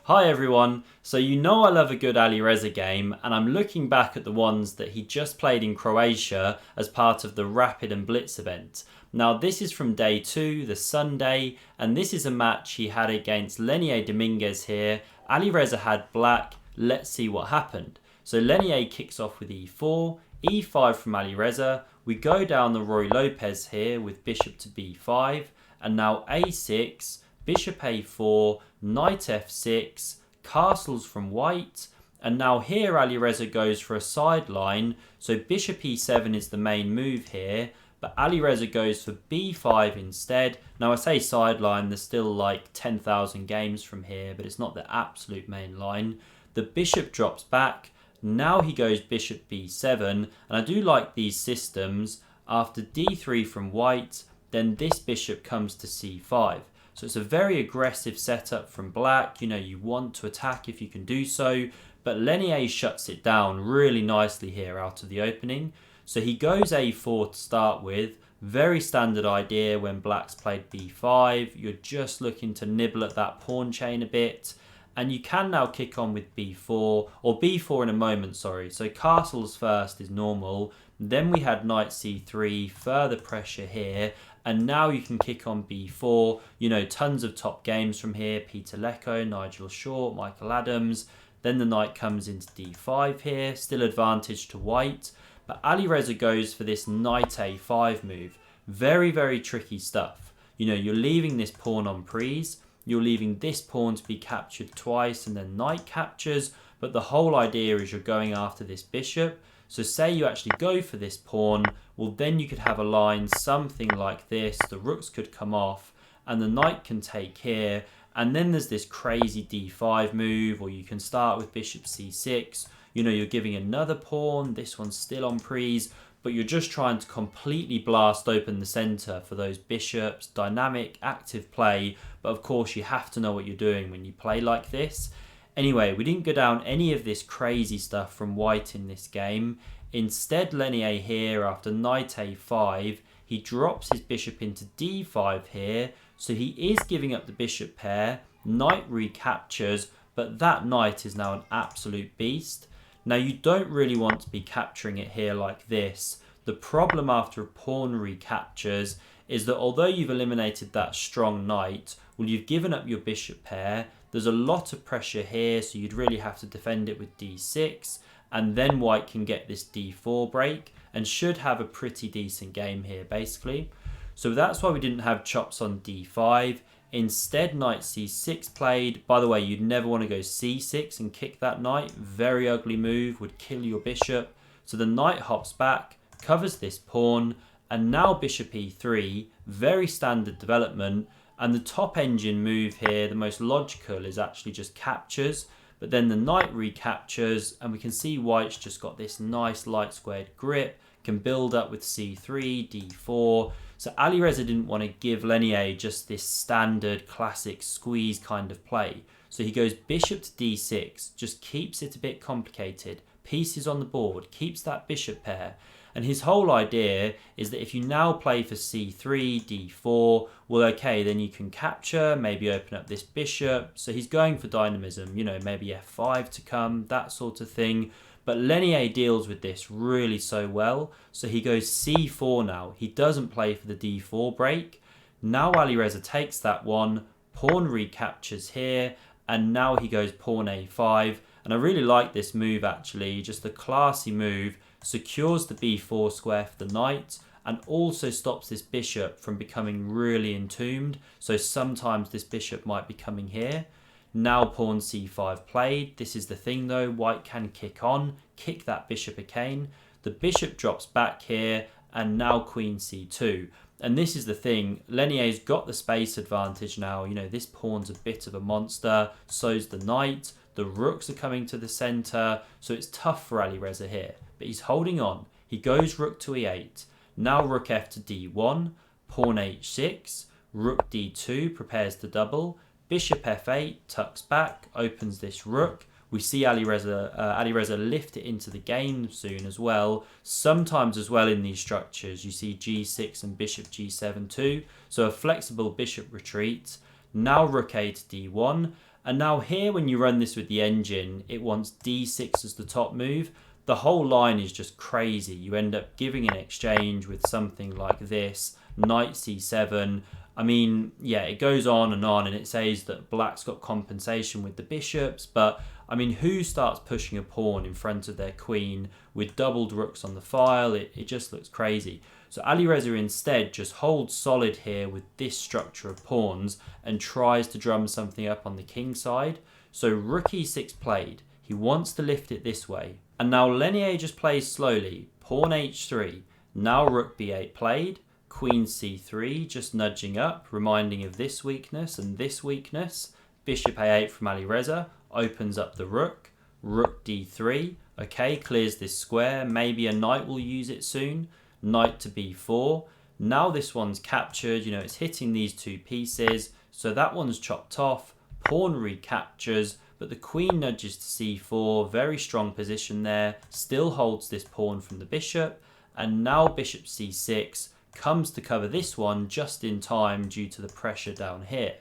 Hi everyone, so you know I love a good Alireza game and I'm looking back at the ones that he just played in Croatia as part of the Rapid and Blitz event. Now this is from day 2, the Sunday, and this is a match he had against Leinier Dominguez here. Alireza had black, let's see what happened. So Leinier kicks off with e4, e5 from Alireza, we go down the Roy Lopez here with bishop to b5, and now a6, bishop a4, knight f6, castles from white, and now here Alireza goes for a sideline, so bishop e7 is the main move here, but Alireza goes for b5 instead. Now I say sideline, there's still like 10,000 games from here, but it's not the absolute main line. The bishop drops back, now he goes bishop b7, and I do like these systems. After d3 from white, then this bishop comes to c5. So it's a very aggressive setup from black. You know, you want to attack if you can do so. But Leinier shuts it down really nicely here out of the opening. So he goes a4 to start with. Very standard idea when black's played b5. You're just looking to nibble at that pawn chain a bit. And you can now kick on with b4, or b4 in a moment, sorry. So castles first is normal. Then we had knight c3, further pressure here. And now you can kick on b4. You know, tons of top games from here. Peter Lecco, Nigel Short, Michael Adams. Then the knight comes into d5 here. Still advantage to white. But Alireza goes for this knight a5 move. Very, very tricky stuff. You know, you're leaving this pawn on prise. You're leaving this pawn to be captured twice and then knight captures. But the whole idea is you're going after this bishop. So say you actually go for this pawn, well then you could have a line something like this, the rooks could come off and the knight can take here, and then there's this crazy d5 move, or you can start with bishop c6, you know, you're giving another pawn, this one's still on prise, but you're just trying to completely blast open the centre for those bishops, dynamic, active play, but of course you have to know what you're doing when you play like this. Anyway, we didn't go down any of this crazy stuff from white in this game. Instead, Leinier here, after knight a5, he drops his bishop into d5 here. So he is giving up the bishop pair. Knight recaptures, but that knight is now an absolute beast. Now, you don't really want to be capturing it here like this. The problem after a pawn recaptures is that although you've eliminated that strong knight, well, you've given up your bishop pair. There's a lot of pressure here, so you'd really have to defend it with d6, and then white can get this d4 break and should have a pretty decent game here basically. So that's why we didn't have chops on d5. Instead, knight c6 played. By the way, you'd never want to go c6 and kick that knight. Very ugly move, would kill your bishop. So the knight hops back, covers this pawn, and now bishop e3, very standard development. And the top engine move here, the most logical, is actually just captures. But then the knight recaptures, and we can see white's just got this nice light squared grip, can build up with c3, d4. So Alireza didn't want to give Leinier just this standard classic squeeze kind of play. So he goes bishop to d6, just keeps it a bit complicated. Pieces on the board, keeps that bishop pair. And his whole idea is that if you now play for c3, d4, well, okay, then you can capture, maybe open up this bishop. So he's going for dynamism, you know, maybe f5 to come, that sort of thing. But Leinier deals with this really so well. So he goes c4 now. He doesn't play for the d4 break. Now Alireza takes that one, pawn recaptures here, and now he goes pawn a5. And I really like this move actually, just a classy move. Secures the b4 square for the knight and also stops this bishop from becoming really entombed. So sometimes this bishop might be coming here. Now pawn c5 played. This is the thing though, white can kick on, kick that bishop again. The bishop drops back here and now queen c2. And this is the thing, Leinier's got the space advantage now. You know, this pawn's a bit of a monster, so's the knight. The rooks are coming to the centre, so it's tough for Alireza here. But he's holding on. He goes rook to e8. Now rook f to d1, pawn h6, rook d2, prepares to double. Bishop f8, tucks back, opens this rook. We see Alireza lift it into the game soon as well. Sometimes as well in these structures, you see g6 and bishop g7 too. So a flexible bishop retreat. Now rook a to d1. And now here, when you run this with the engine, it wants d6 as the top move. The whole line is just crazy. You end up giving an exchange with something like this, knight c7. I mean, yeah, it goes on, and it says that black's got compensation with the bishops, but I mean, who starts pushing a pawn in front of their queen with doubled rooks on the file? It just looks crazy. So Alireza instead just holds solid here with this structure of pawns and tries to drum something up on the king side. So rook e6 played. He wants to lift it this way. And now Leinier just plays slowly. Pawn h3. Now rook b8 played. Queen c3 just nudging up, reminding of this weakness and this weakness. Bishop a8 from Alireza opens up the rook. Rook d3. Okay, clears this square. Maybe a knight will use it soon. Knight to b4. Now this one's captured. You know, it's hitting these two pieces. So that one's chopped off. Pawn recaptures. But the queen nudges to c4. Very strong position there. Still holds this pawn from the bishop. And now bishop c6 comes to cover this one just in time due to the pressure down here.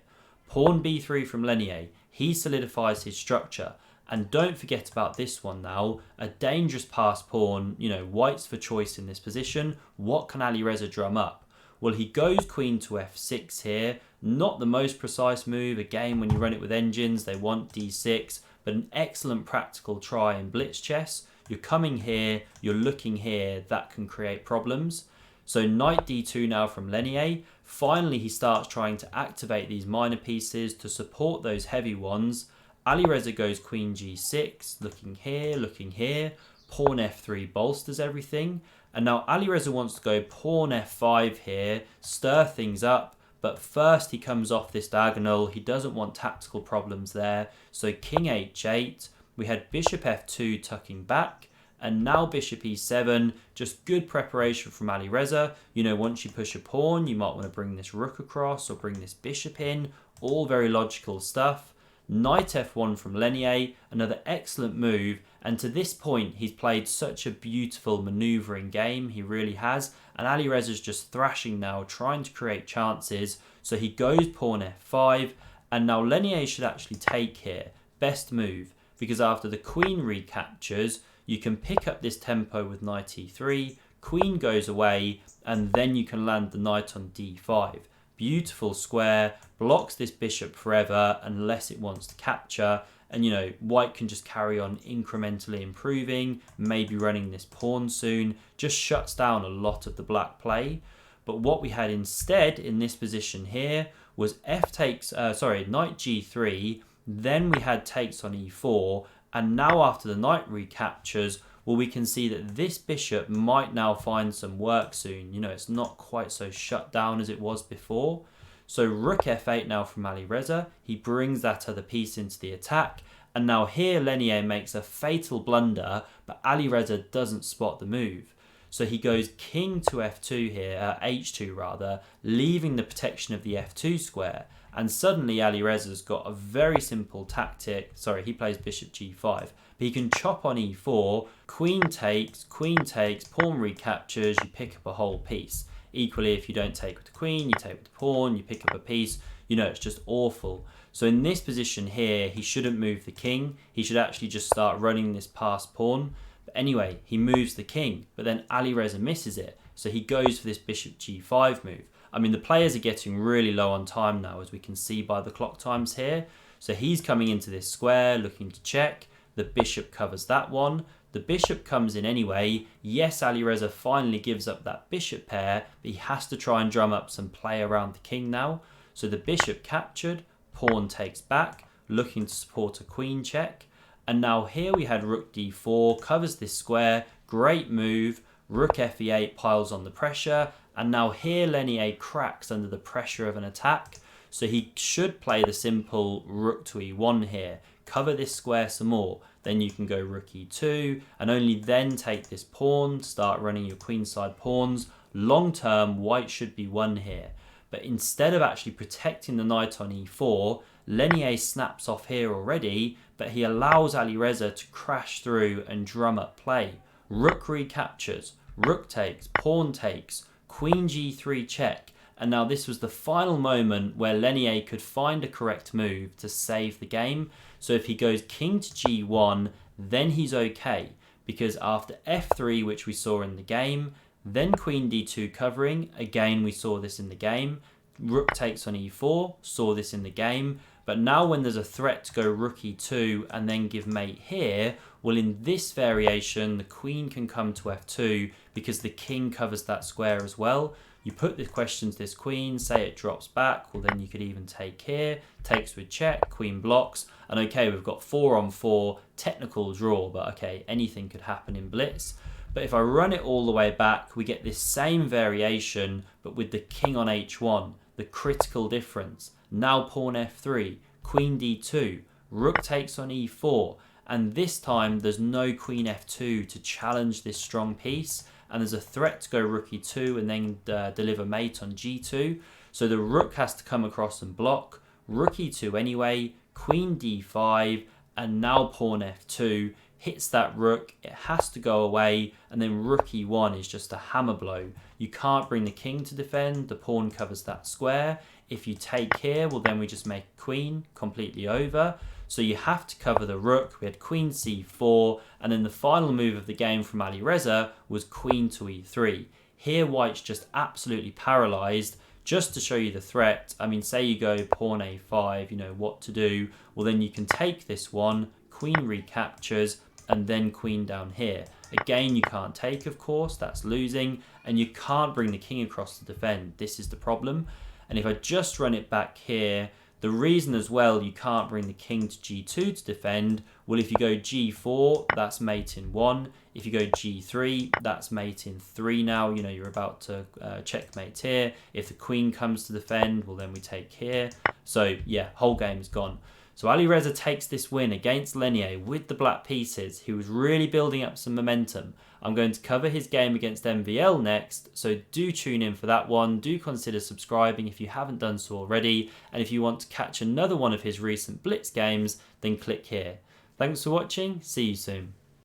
Pawn b3 from Leinier. He solidifies his structure. And don't forget about this one now. A dangerous passed pawn. You know, white's for choice in this position. What can Alireza drum up? Well, he goes queen to f6 here. Not the most precise move. Again, when you run it with engines, they want d6. But an excellent practical try in blitz chess. You're coming here, you're looking here. That can create problems. So knight d2 now from Leinier. Finally, he starts trying to activate these minor pieces to support those heavy ones. Alireza goes queen g6, looking here. Pawn f3 bolsters everything. And now Alireza wants to go pawn f5 here, stir things up. But first he comes off this diagonal. He doesn't want tactical problems there. So king h8. We had bishop f2 tucking back. And now bishop e7, just good preparation from Alireza. You know, once you push a pawn, you might want to bring this rook across or bring this bishop in. All very logical stuff. Knight f1 from Leinier, another excellent move. And to this point, he's played such a beautiful manoeuvring game. He really has. And Alireza's just thrashing now, trying to create chances. So he goes pawn f5. And now Leinier should actually take here. Best move. Because after the queen recaptures, you can pick up this tempo with knight e3. Queen goes away. And then you can land the knight on d5. Beautiful square, blocks this bishop forever unless it wants to capture. And, you know, white can just carry on incrementally improving, maybe running this pawn soon. Just shuts down a lot of the black play. But what we had instead in this position here was knight g3. Then we had takes on e4. And now after the knight recaptures, well, we can see that this bishop might now find some work soon. You know, it's not quite so shut down as it was before. So rook f8 now from Alireza. He brings that other piece into the attack. And now here Leinier makes a fatal blunder, but Alireza doesn't spot the move. So he goes king to f2 here, h2 rather, leaving the protection of the f2 square. And suddenly Alireza's got a very simple tactic. Sorry, he plays bishop g5. But he can chop on e4, queen takes, pawn recaptures, you pick up a whole piece. Equally, if you don't take with the queen, you take with the pawn, you pick up a piece. You know, it's just awful. So in this position here, he shouldn't move the king. He should actually just start running this passed pawn. But anyway, he moves the king, but then Alireza misses it. So he goes for this bishop g5 move. I mean, the players are getting really low on time now, as we can see by the clock times here. So he's coming into this square, looking to check. The bishop covers that one. The bishop comes in anyway. Yes, Alireza finally gives up that bishop pair, but he has to try and drum up some play around the king now. So the bishop captured, pawn takes back, looking to support a queen check. And now here we had rook d4, covers this square. Great move. Rook f8 piles on the pressure. And now here Leinier cracks under the pressure of an attack. So he should play the simple rook to e1 here. Cover this square some more. Then you can go rook e2 and only then take this pawn. Start running your queenside pawns. Long term, white should be won here. But instead of actually protecting the knight on e4, Leinier snaps off here already, but he allows Alireza to crash through and drum up play. Rook recaptures, rook takes, pawn takes, queen g3 check, And now this was the final moment where Leinier could find a correct move to save the game. So if he goes king to g1, then he's okay. Because after f3, which we saw in the game, then queen d2 covering, again we saw this in the game. Rook takes on e4, saw this in the game. But now when there's a threat to go rook e2 and then give mate here, well, in this variation, the queen can come to f2 because the king covers that square as well. You put the question to this queen, say it drops back, well then you could even take here, takes with check, queen blocks, and okay, we've got 4-on-4, technical draw, but okay, anything could happen in Blitz. But if I run it all the way back, we get this same variation, but with the king on h1, the critical difference. Now pawn f3, queen d2, rook takes on e4, and this time there's no queen f2 to challenge this strong piece, and there's a threat to go rook e2 and then deliver mate on g2. So the rook has to come across and block, rook e2 anyway, queen d5, and now pawn f2 hits that rook, it has to go away, and then rook e1 is just a hammer blow. You can't bring the king to defend, the pawn covers that square. If you take here, well then we just make queen completely over. So you have to cover the rook. We had queen c4, and then the final move of the game from Alireza was queen to e3. Here white's just absolutely paralysed. Just to show you the threat, I mean, say you go pawn a5, you know what to do. Well then you can take this one, queen recaptures, and then queen down here. Again, you can't take, of course, that's losing, and you can't bring the king across to defend. This is the problem. And if I just run it back here, the reason as well you can't bring the king to g2 to defend, well, if you go g4, that's mate in 1. If you go g3, that's mate in 3 now. You know, you're about to checkmate here. If the queen comes to defend, well, then we take here. So, yeah, whole game is gone. So Alireza takes this win against Leinier with the black pieces. He was really building up some momentum. I'm going to cover his game against MVL next, so do tune in for that one. Do consider subscribing if you haven't done so already. And if you want to catch another one of his recent Blitz games, then click here. Thanks for watching. See you soon.